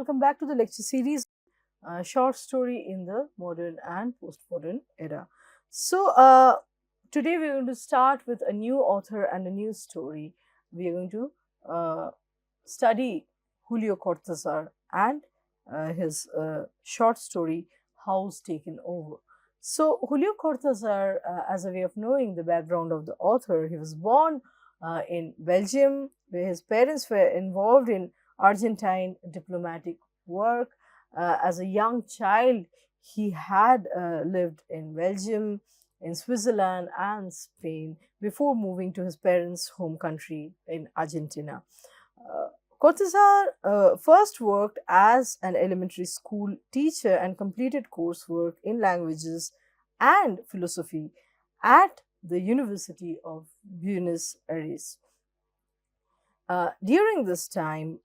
welcome back to the lecture series, Short Story in the Modern and Postmodern Era. Today we're going to start with a new author and a new story. We are going to study Julio Cortazar and his short story, House Taken Over. So, Julio Cortazar, as a way of knowing the background of the author, he was born in Belgium, where his parents were involved in Argentine diplomatic work. As a young child, he had lived in Belgium, in Switzerland, and Spain before moving to his parents' home country in Argentina. Uh, Cortazar first worked as an elementary school teacher and completed coursework in languages and philosophy at the University of Buenos Aires. During this time,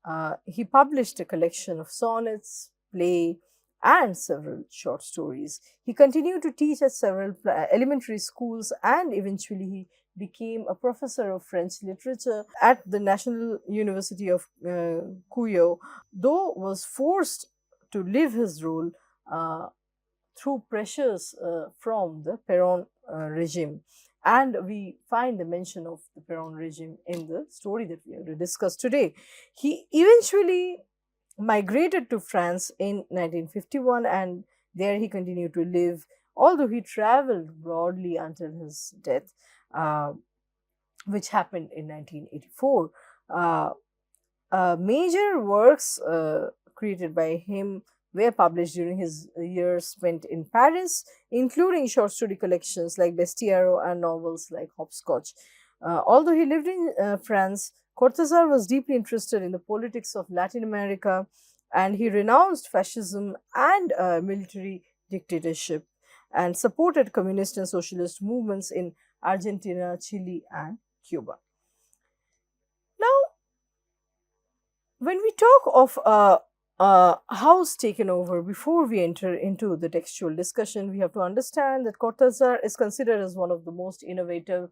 he published a collection of sonnets, play, and several short stories. He continued to teach at several elementary schools and eventually he became a professor of French literature at the National University of Cuyo, though was forced to leave his role through pressures from the Peron regime. And we find the mention of the Peron regime in the story that we are going to discuss today. He eventually migrated to France in 1951 and there he continued to live, although he traveled broadly until his death, which happened in 1984. Major works created by him were published during his years spent in Paris, including short story collections like Bestiaro and novels like Hopscotch. Although he lived in France, Cortazar was deeply interested in the politics of Latin America and he renounced fascism and military dictatorship and supported communist and socialist movements in Argentina, Chile, and Cuba. Now, when we talk of house taken over, before we enter into the textual discussion, we have to understand that Cortazar is considered as one of the most innovative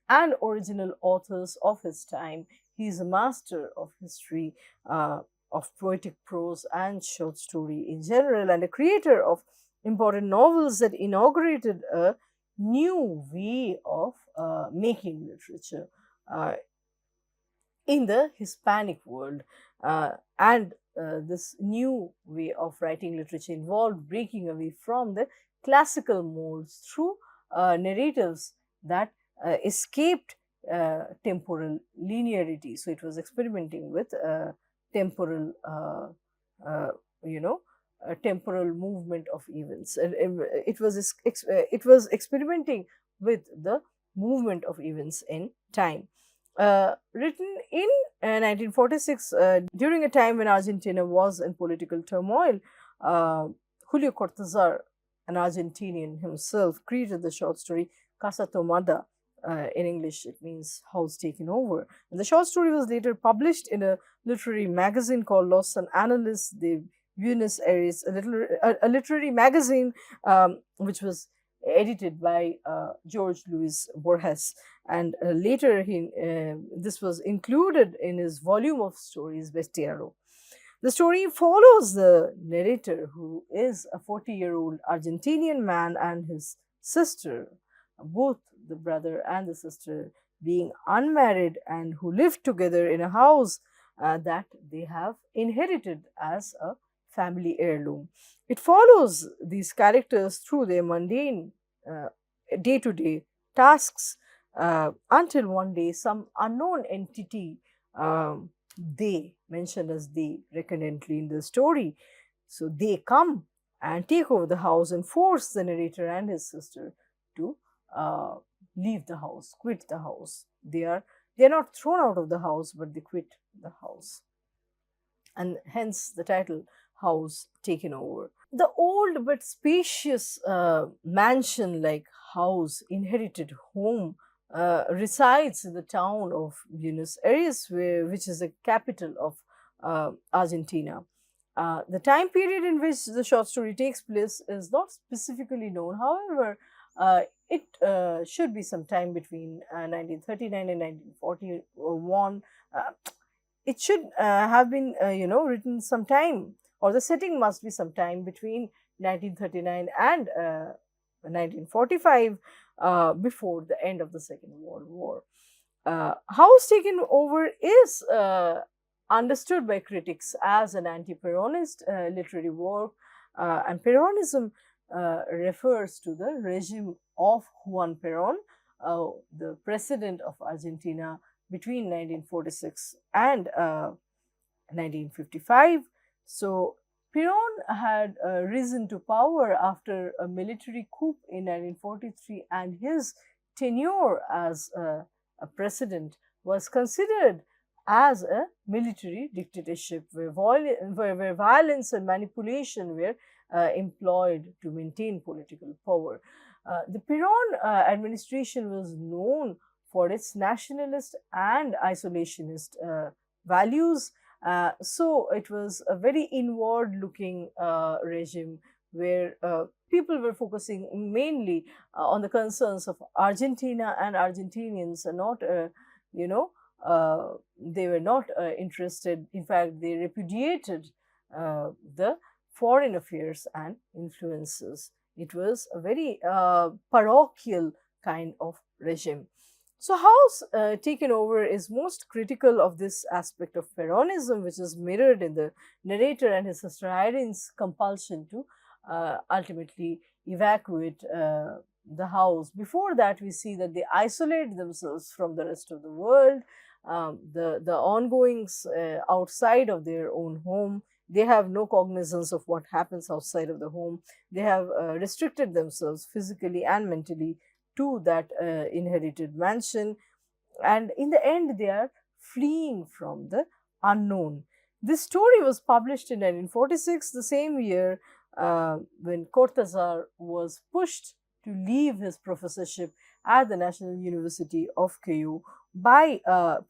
and original authors of his time. He is a master of history, of poetic prose and short story in general, and a creator of important novels that inaugurated a new way of making literature in the Hispanic world. And this new way of writing literature involved breaking away from the classical molds through narratives that escaped temporal linearity. So it was experimenting with temporal, temporal movement of events. It was experimenting with the movement of events in time. Written in 1946, during a time when Argentina was in political turmoil, Julio Cortazar, an Argentinian himself, created the short story Casa Tomada. In English, it means house taken over. And the short story was later published in a literary magazine called Los Anales de Buenos Aires, a literary magazine which was edited by George Luis Borges, and later this was included in his volume of stories Bestiaro. The story follows the narrator, who is a 40-year-old Argentinian man, and his sister, both the brother and the sister being unmarried and who live together in a house that they have inherited as a family heirloom. It follows these characters through their mundane day-to-day tasks until one day some unknown entity, they mentioned as they recurrently in the story, so they come and take over the house and force the narrator and his sister to leave the house, quit the house. They are not thrown out of the house, but they quit the house, and hence the title House Taken Over. The old but spacious mansion-like house, inherited home, resides in the town of Buenos Aires, which is the capital of Argentina. The time period in which the short story takes place is not specifically known. However, it should be sometime between 1939 and 1941. It should have been, written sometime or the setting must be sometime between 1939 and 1945, before the end of the Second World War. House Taken Over is understood by critics as an anti-Peronist literary work, and Peronism refers to the regime of Juan Perón, the president of Argentina between 1946 and 1955. So, Peron had risen to power after a military coup in 1943, and his tenure as a president was considered as a military dictatorship where violence and manipulation were employed to maintain political power. The Peron administration was known for its nationalist and isolationist values. So it was a very inward looking regime where people were focusing mainly on the concerns of Argentina and Argentinians, and not, they were not interested. In fact, they repudiated the foreign affairs and influences. It was a very parochial kind of regime. So, House Taken Over is most critical of this aspect of Peronism, which is mirrored in the narrator and his historian's compulsion to ultimately evacuate the house. Before that, we see that they isolate themselves from the rest of the world, the ongoings outside of their own home. They have no cognizance of what happens outside of the home. They have restricted themselves physically and mentally to that inherited mansion, and in the end they are fleeing from the unknown. This story was published in 1946, the same year when Cortazar was pushed to leave his professorship at the National University of Cuyo by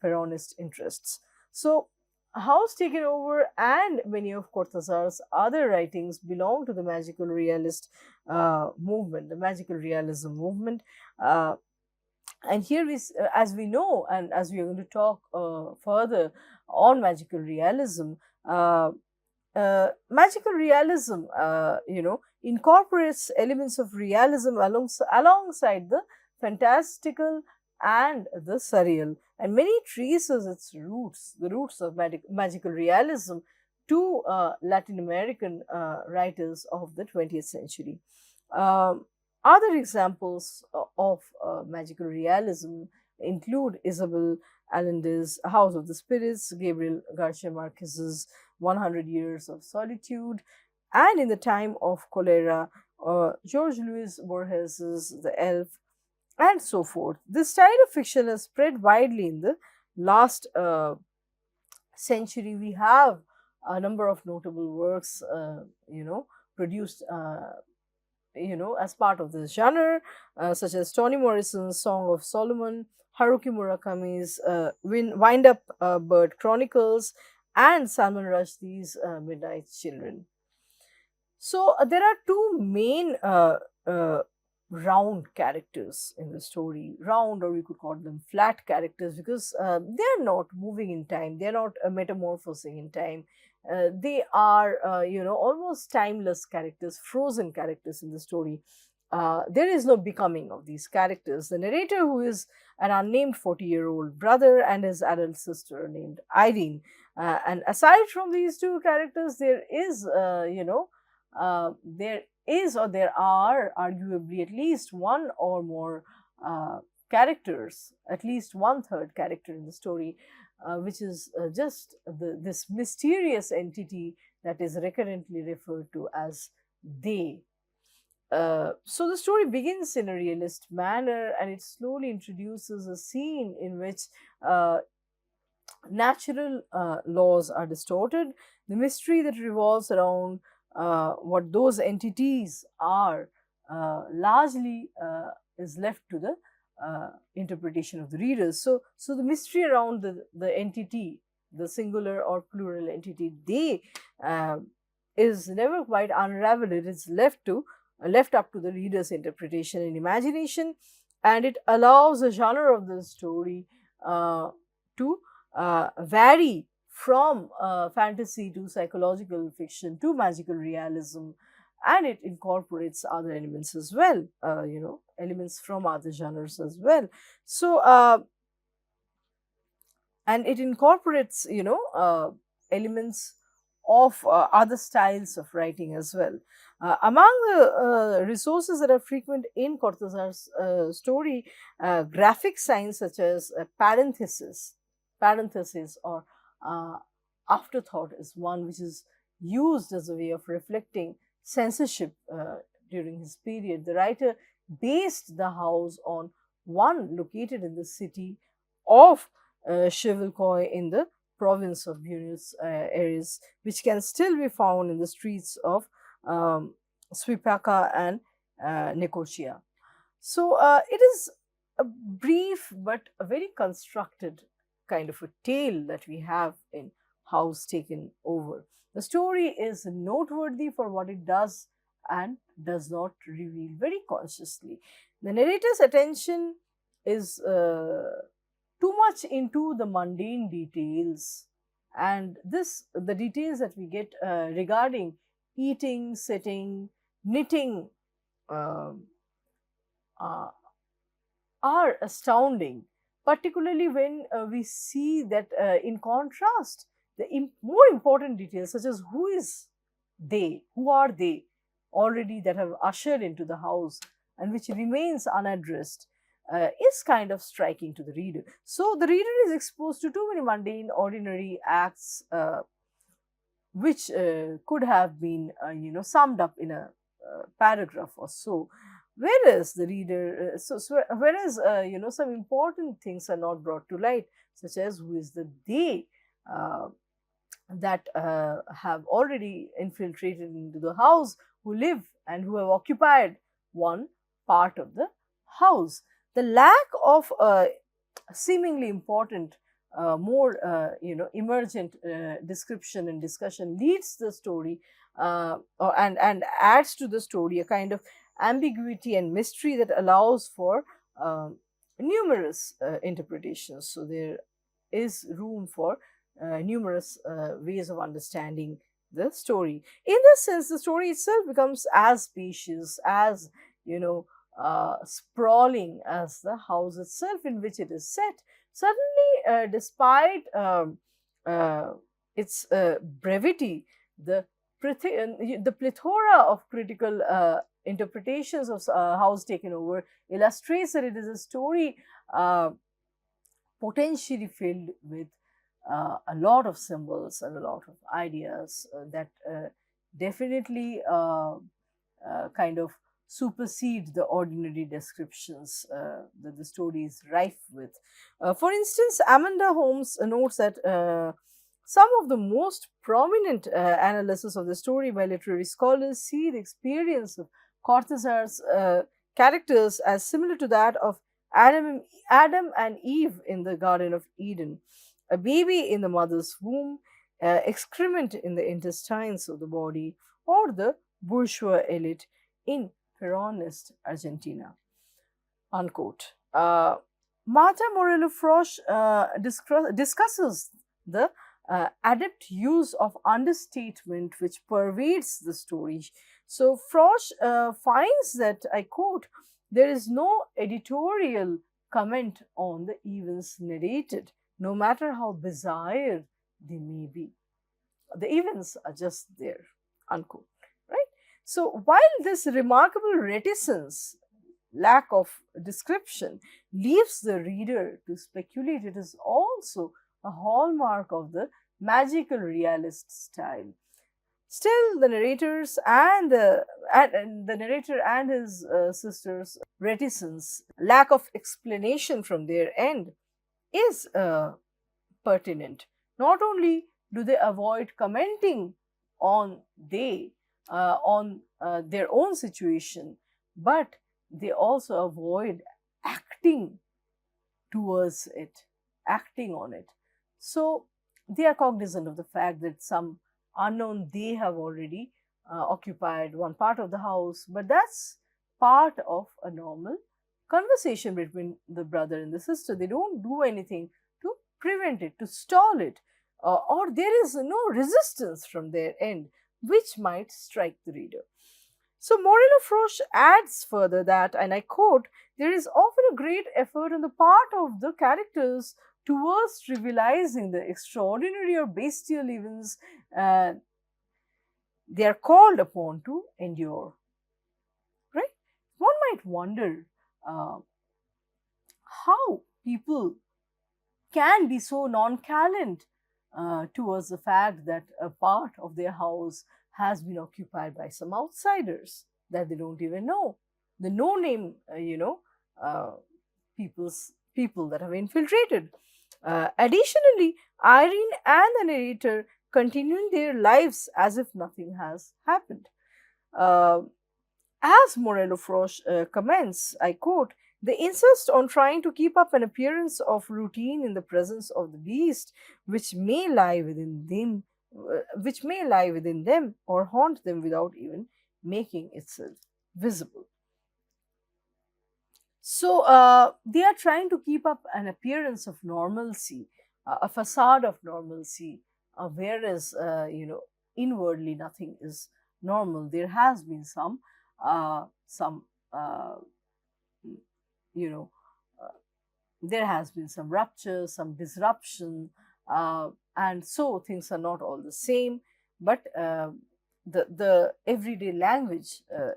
Peronist interests. So, House Taken Over and many of Cortazar's other writings belong to the magical realist movement, the magical realism movement. And here as we know, and as we are going to talk further on magical realism, magical realism, incorporates elements of realism alongside the fantastical and the surreal, and many traces its roots, the roots of magical realism, to Latin American writers of the 20th century. Other examples of magical realism include Isabel Allende's House of the Spirits, Gabriel Garcia Marquez's 100 Years of Solitude, and in the time of cholera, George Luis Borges's The Elf, and so forth. This style of fiction has spread widely in the last century. We have a number of notable works, produced, as part of this genre, such as Toni Morrison's Song of Solomon, Haruki Murakami's Wind Up Bird Chronicles, and Salman Rushdie's Midnight Children. So there are two main round characters in the story. Round, or we could call them flat characters, because they are not moving in time. They are not metamorphosing in time. They are, almost timeless characters, frozen characters in the story. There is no becoming of these characters. The narrator, who is an unnamed 40-year-old brother, and his adult sister named Irene. And aside from these two characters, there are arguably at least one or more characters, at least one third character in the story, which is just this mysterious entity that is recurrently referred to as they. So the story begins in a realist manner, and it slowly introduces a scene in which natural laws are distorted. The mystery that revolves around what those entities are largely is left to the interpretation of the readers. So the mystery around the entity, the singular or plural entity, they, is never quite unraveled. It is left up to the reader's interpretation and imagination, and it allows the genre of the story to vary from fantasy to psychological fiction to magical realism, and it incorporates other elements as well, elements from other genres as well. So, and it incorporates, elements of other styles of writing as well. Among the resources that are frequent in Cortazar's story, graphic signs such as parenthesis or uh, afterthought is one which is used as a way of reflecting censorship during his period. The writer based the house on one located in the city of Chevilcoy in the province of Buenos Aires, which can still be found in the streets of Suipaca and Nicosia. So it is a brief but a very constructed kind of a tale that we have in House Taken Over. The story is noteworthy for what it does and does not reveal very consciously. The narrator's attention is too much into the mundane details, and the details that we get regarding eating, sitting, knitting, um, uh, are astounding, particularly when we see that in contrast, the more important details such as who are they already that have ushered into the house and which remains unaddressed, is kind of striking to the reader. So the reader is exposed to too many mundane, ordinary acts which could have been, summed up in a paragraph or so. Whereas the reader, whereas some important things are not brought to light, such as who is the they that have already infiltrated into the house, who live and who have occupied one part of the house. The lack of seemingly important, more emergent description and discussion leads the story and adds to the story a kind of ambiguity and mystery that allows for numerous interpretations. So there is room for numerous ways of understanding the story. In this sense, the story itself becomes as spacious, as sprawling as the house itself in which it is set. Certainly, despite its brevity, the plethora of critical interpretations of House Taken Over illustrates that it is a story potentially filled with a lot of symbols and a lot of ideas that definitely kind of supersede the ordinary descriptions that the story is rife with. For instance, Amanda Holmes notes that some of the most prominent analysis of the story by literary scholars see the experience of Cortazar's characters as similar to that of Adam and Eve in the Garden of Eden. A baby in the mother's womb, excrement in the intestines of the body, or the bourgeois elite in Peronist Argentina. Unquote. Marta Morello Frosch discusses the adept use of understatement which pervades the story. So Frosch finds that, I quote, there is no editorial comment on the events narrated, no matter how bizarre they may be. The events are just there, unquote. Right? So while this remarkable reticence, lack of description, leaves the reader to speculate, it is also a hallmark of the magical realist style. Still, the narrators and the narrator and his sisters' reticence, lack of explanation from their end, is pertinent. Not only do they avoid commenting on their own situation, but they also avoid acting towards it, acting on it. So they are cognizant of the fact that some unknown they have already occupied one part of the house, but that's part of a normal conversation between the brother and the sister. They don't do anything to prevent it, to stall it. or there is no resistance from their end, which might strike the reader. So Morello Frosch adds further that, and I quote, there is often a great effort on the part of the characters towards trivializing the extraordinary or bestial events uh, they are called upon to endure. Right? One might wonder uh, how people can be so nonchalant towards the fact that a part of their house has been occupied by some outsiders that they don't even know. The no name, uh, people that have infiltrated. Additionally, Irene and the narrator continuing their lives as if nothing has happened. Uh, as Morello Frosch comments, I quote, they insist on trying to keep up an appearance of routine in the presence of the beast, which may lie within them or haunt them without even making itself visible. So they are trying to keep up an appearance of normalcy, a facade of normalcy, whereas inwardly nothing is normal. There has been some you know uh, there has been some rupture, some disruption, and so things are not all the same. But the everyday language uh,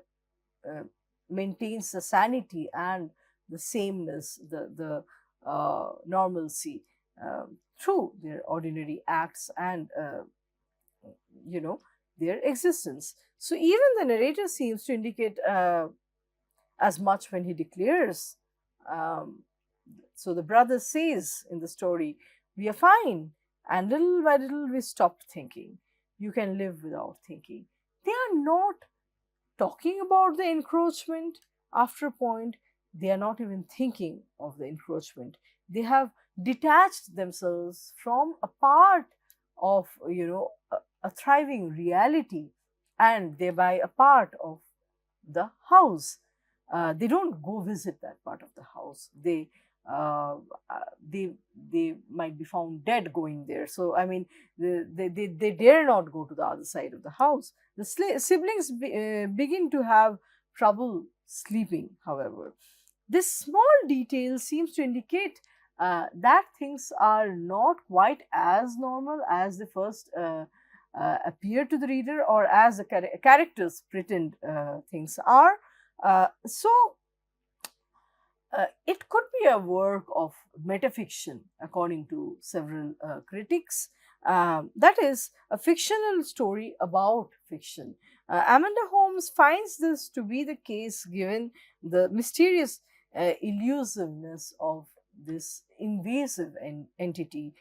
maintains the sanity and the sameness, the normalcy through their ordinary acts and you know their existence. So even the narrator seems to indicate as much when he declares. Um, so the brother says in the story, "We are fine," and little by little we stopped thinking. You can live without thinking. They are not talking about the encroachment after a point. They are not even thinking of the encroachment. They have detached themselves from a part of a thriving reality, and thereby a part of the house. They don't go visit that part of the house. Uh, they might be found dead going there. So I mean, they dare not go to the other side of the house. The siblings begin to have trouble sleeping. However, this small detail seems to indicate that things are not quite as normal as they first appear to the reader, or as the characters pretend things are. So it could be a work of metafiction, according to several critics. That is, a fictional story about fiction. Amanda Holmes finds this to be the case given the mysterious elusiveness of this invasive entity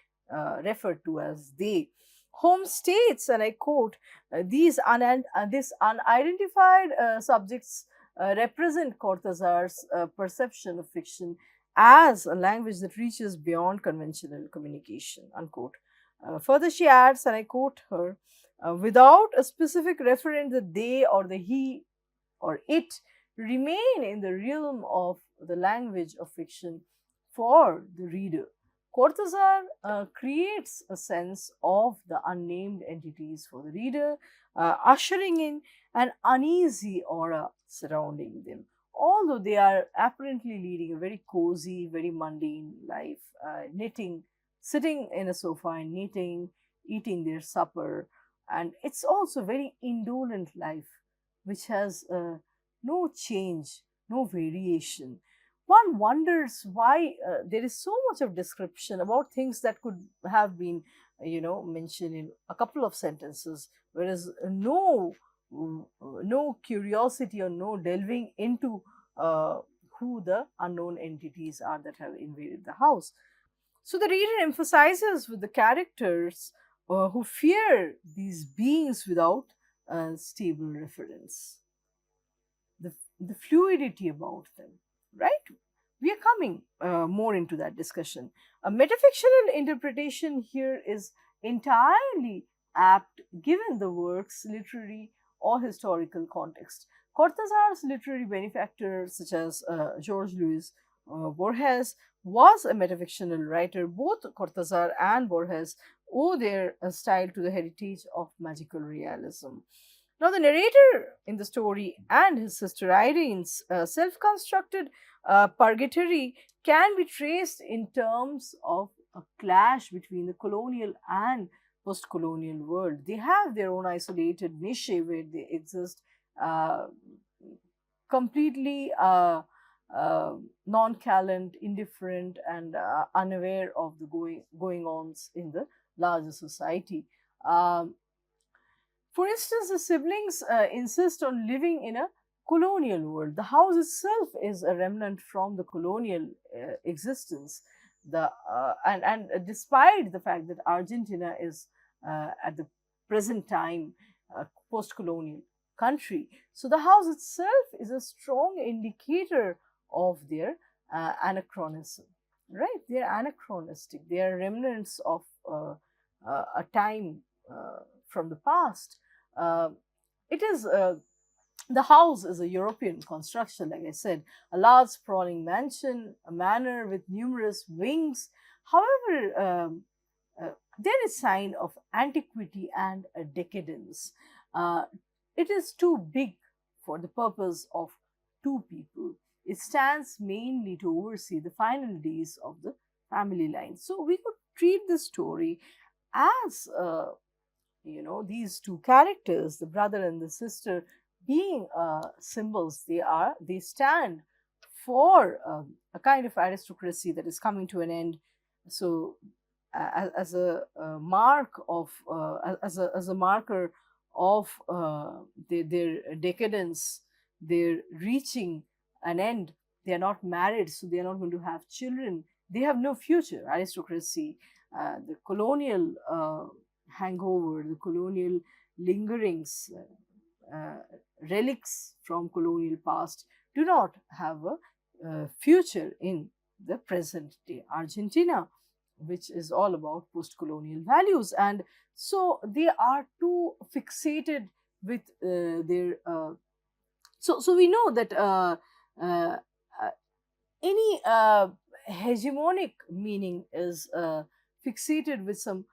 referred to as they. Holmes states, and I quote, this unidentified subjects represent Cortazar's perception of fiction as a language that reaches beyond conventional communication, unquote. Further, she adds, and I quote her, without a specific referent, the they or the he or it remain in the realm of the language of fiction for the reader. Cortazar creates a sense of the unnamed entities for the reader, ushering in an uneasy aura surrounding them. Although they are apparently leading a very cozy, very mundane life, knitting, sitting in a sofa and knitting, eating their supper, and it's also very indolent life, which has no change, no variation. One wonders why there is so much of description about things that could have been, mentioned in a couple of sentences, whereas no curiosity or no delving into who the unknown entities are that have invaded the house. So the reader emphasizes with the characters who fear these beings without stable reference, the fluidity about them, right? We are coming more into that discussion. A metafictional interpretation here is entirely apt given the work's literary or historical context. Cortazar's literary benefactor, such as George Louis Borges, was a metafictional writer. Both Cortazar and Borges owe their style to the heritage of magical realism. Now, the narrator in the story and his sister Irene's self constructed purgatory can be traced in terms of a clash between the colonial and post colonial world. They have their own isolated niche where they exist uh, completely nonchalant, indifferent, and unaware of the going ons in the larger society. Um, for instance, the siblings insist on living in a colonial world. The house itself is a remnant from the colonial existence. And despite the fact that Argentina is at the present time post-colonial country, so the house itself is a strong indicator of their anachronism. Right? They are anachronistic. They are remnants of a time from the past. uh, it is The house is a European construction, like I said, a large sprawling mansion, a manor with numerous wings. However, there is sign of antiquity and a decadence. Uh, it is too big for the purpose of two people. It stands mainly to oversee the final days of the family line. So we could treat this story as these two characters, the brother and the sister, being symbols. They stand for a kind of aristocracy that is coming to an end. So as a mark of as a marker of their decadence, they're reaching an end. They are not married, so they are not going to have children. They have no future. Aristocracy, the colonial hangover, the colonial lingerings, uh, relics from colonial past do not have a future in the present day Argentina, which is all about post colonial values. And so they are too fixated with their. So we know that uh, uh, any hegemonic meaning is fixated with some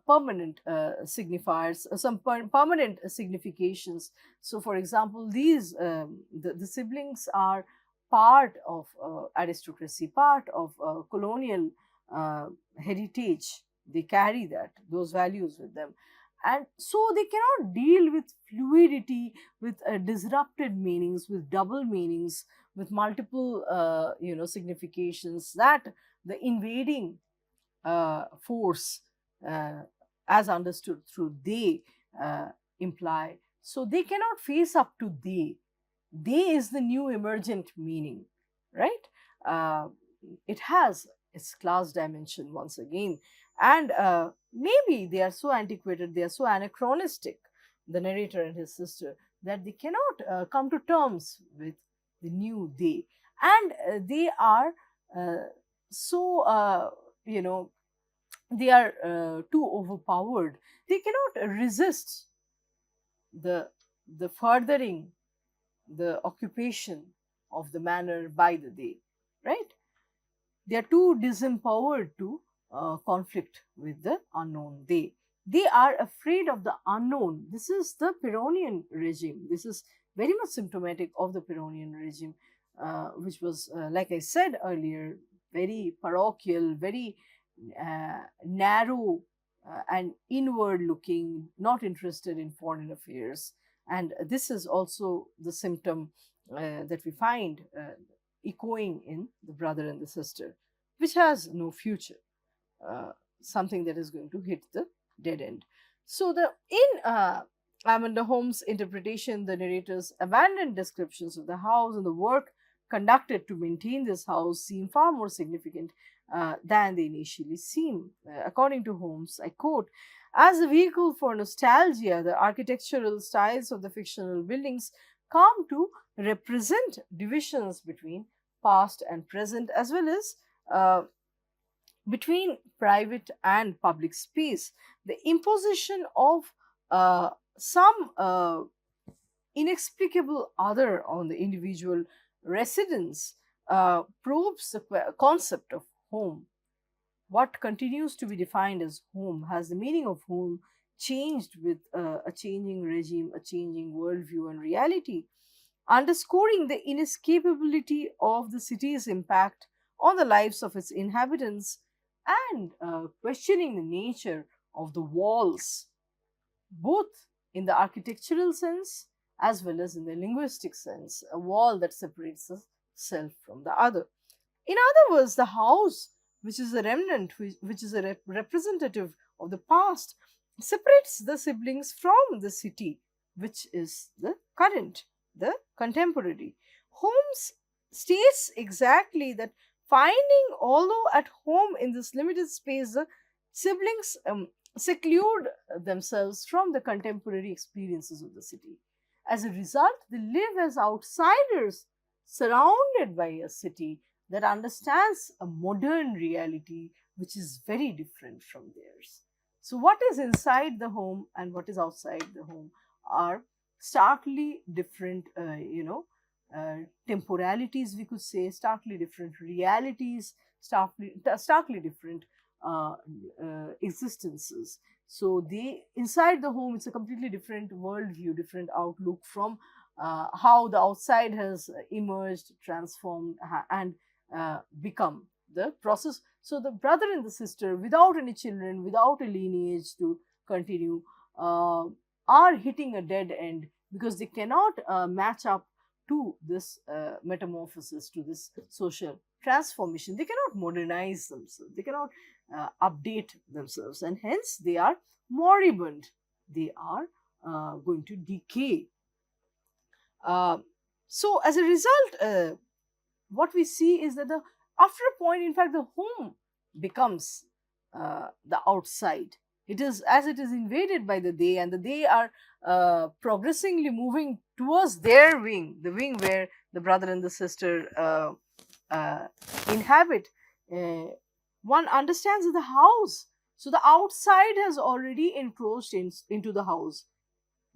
permanent signifiers, some permanent significations. So, for example, the siblings are part of aristocracy, part of colonial uh, heritage. They carry those values with them, and so they cannot deal with fluidity, with disrupted meanings, with double meanings, with multiple significations that the invading force, uh, as understood through they, uh, imply. So they cannot face up to they is the new emergent meaning, right? uh, it has its class dimension once again. And maybe they are so antiquated, they are so anachronistic, the narrator and his sister, that they cannot come to terms with the new they. And they are uh, so you know they are too overpowered. They cannot resist the furthering the occupation of the manor by the day, right? They are too disempowered to conflict with the unknown. They are afraid of the unknown. This is the Pyrrhonian regime. This is very much symptomatic of the Pyrrhonian regime, which was, like I said earlier, very parochial, very narrow, and inward looking, not interested in foreign affairs. And this is also the symptom that we find echoing in the brother and the sister, which has no future, uh, something that is going to hit the dead end. So, in Amanda Holmes' interpretation, the narrator's abandoned descriptions of the house and the work conducted to maintain this house seem far more significant than they initially seem. According to Holmes, I quote, as a vehicle for nostalgia, the architectural styles of the fictional buildings come to represent divisions between past and present, as well as uh, between private and public space. The imposition of some inexplicable other on the individual residents probes the concept of home. what continues to be defined as home? Has the meaning of home changed with a changing regime, a changing worldview and reality? Underscoring the inescapability of the city's impact on the lives of its inhabitants, and questioning the nature of the walls, both in the architectural sense as well as in the linguistic sense, a wall that separates the self from the other. In other words, the house, which is a remnant, which is a representative of the past, separates the siblings from the city, which is the current, the contemporary. Holmes states exactly that finding, although at home in this limited space, the siblings seclude themselves from the contemporary experiences of the city. As a result, they live as outsiders surrounded by a city that understands a modern reality which is very different from theirs. So, what is inside the home and what is outside the home are starkly different, temporalities, we could say, starkly different realities, starkly different existences. So, they inside the home, it's a completely different worldview, different outlook from how the outside has emerged, transformed, and become the process. So the brother and the sister, without any children, without a lineage to continue, are hitting a dead end because they cannot match up to this metamorphosis, to this social transformation. They cannot modernize themselves, they cannot update themselves, and hence they are moribund. They are going to decay. Uh, so, as a result, what we see is that after a point, in fact, the home becomes the outside. It is as it is invaded by the they, and the they are progressively moving towards their wing, the wing where the brother and the sister uh, inhabit. One understands that the house, so the outside has already encroached into the house.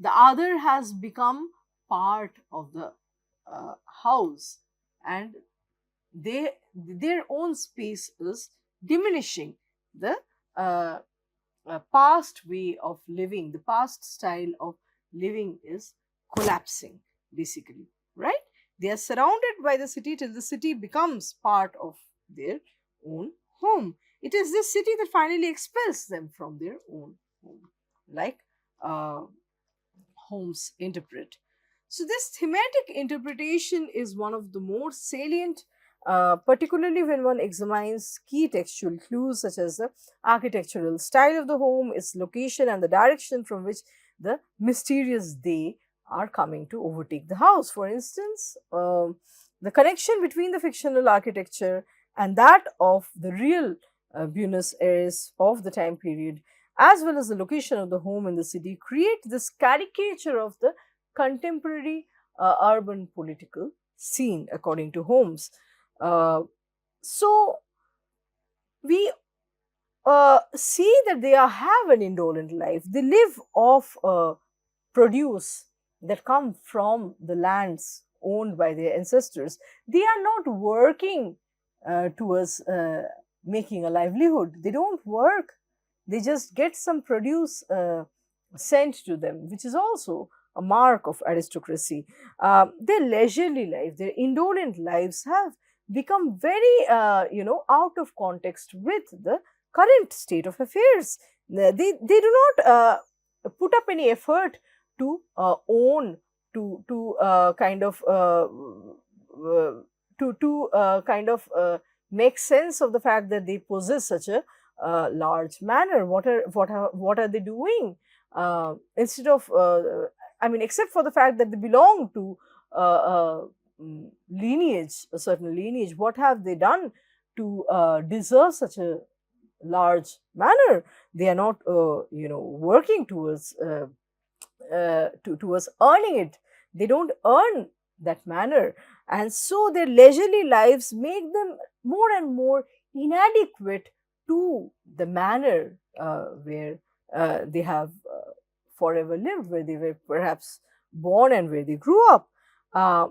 The other has become part of the house, and their own space is diminishing. The uh, past way of living, the past style of living is collapsing, basically, right? They are surrounded by the city till the city becomes part of their own home. It is this city that finally expels them from their own home, like uh, Holmes interpret. So, this thematic interpretation is one of the more salient, particularly when one examines key textual clues such as the architectural style of the home, its location, and the direction from which the mysterious they are coming to overtake the house. For instance, the connection between the fictional architecture and that of the real Buenos Aires of the time period, as well as the location of the home in the city, create this caricature of the contemporary urban political scene, according to Holmes. Uh, so, we see that they have an indolent life. They live off produce that come from the lands owned by their ancestors. They are not working towards making a livelihood. They don't work. They just get some produce sent to them, which is also a mark of aristocracy. Their leisurely life, their indolent lives have become very, out of context with the current state of affairs. They do not put up any effort to own, to kind of kind of make sense of the fact that they possess such a large manor. What are they doing instead of? I mean, except for the fact that they belong to lineage, a certain lineage. What have they done to deserve such a large manner? They are not, working towards towards earning it. They don't earn that manner, and so their leisurely lives make them more and more inadequate to the manner where they have forever lived, where they were perhaps born and where they grew up. Uh,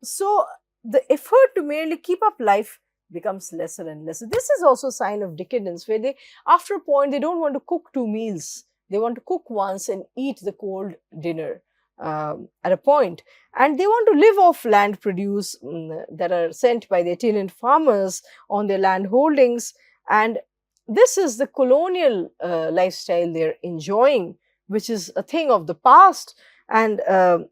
so the effort to merely keep up life becomes lesser and lesser. This is also a sign of decadence, where they, after a point, they don't want to cook two meals. They want to cook once and eat the cold dinner at a point. And they want to live off land produce that are sent by their tenant farmers on their land holdings. And this is the colonial lifestyle they're enjoying, which is a thing of the past, and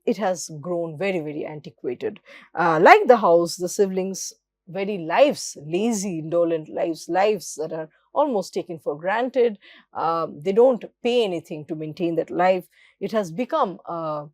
it has grown very, very antiquated. Like the house, the siblings' very lives, lazy, indolent lives, lives that are almost taken for granted. They don't pay anything to maintain that life. It has become a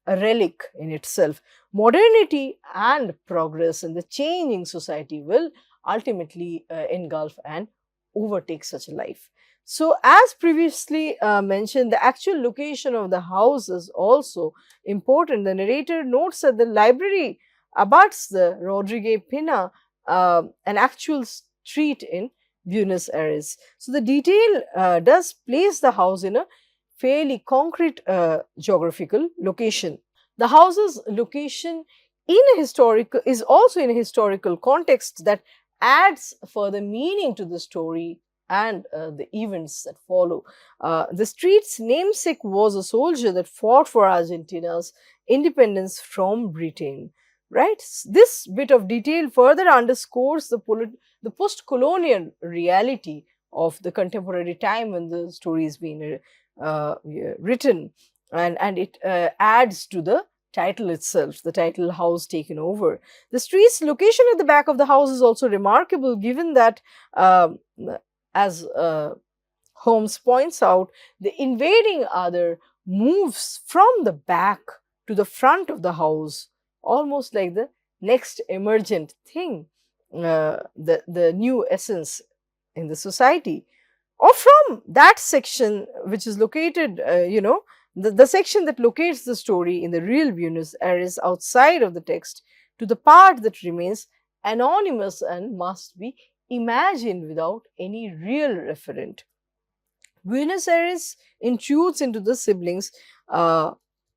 relic in itself. Modernity and progress in the changing society will ultimately engulf and overtake such a life. So, as previously mentioned, the actual location of the house is also important. The narrator notes that the library abuts the Rodrigue Pina, an actual street in Buenos Aires. So, the detail does place the house in a fairly concrete geographical location. The house's location in a historical is also in a historical context that adds further meaning to the story and the events that follow. The street's namesake was a soldier that fought for Argentina's independence from Britain. Right? This bit of detail further underscores the post-colonial reality of the contemporary time when the story is being written, and it adds to the title itself, the title house taken over. The street's location at the back of the house is also remarkable, given that, as Holmes points out, the invading other moves from the back to the front of the house, almost like the next emergent thing, the new essence in the society. Or from that section which is located, the section that locates the story in the real Buenos Aires outside of the text, to the part that remains anonymous and must be imagined without any real referent. Buenos Aires intrudes into the siblings'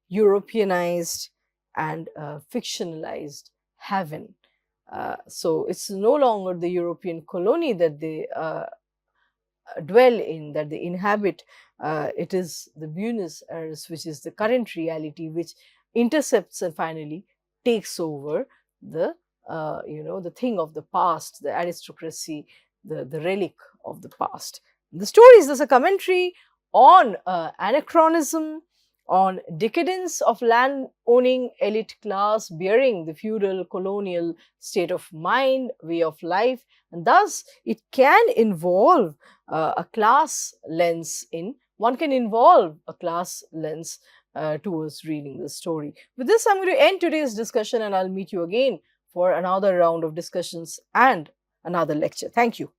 Europeanized and fictionalized heaven. So it's no longer the European colony that they dwell in, that they inhabit. It is the Buenos Aires, which is the current reality, which intercepts and finally takes over the the thing of the past, the aristocracy, the relic of the past. The story is thus a commentary on anachronism, on decadence of land owning elite class bearing the feudal colonial state of mind, way of life, and thus it can involve a class lens in one can involve a class lens towards reading the story. With this, I'm going to end today's discussion, and I'll meet you again for another round of discussions and another lecture. Thank you.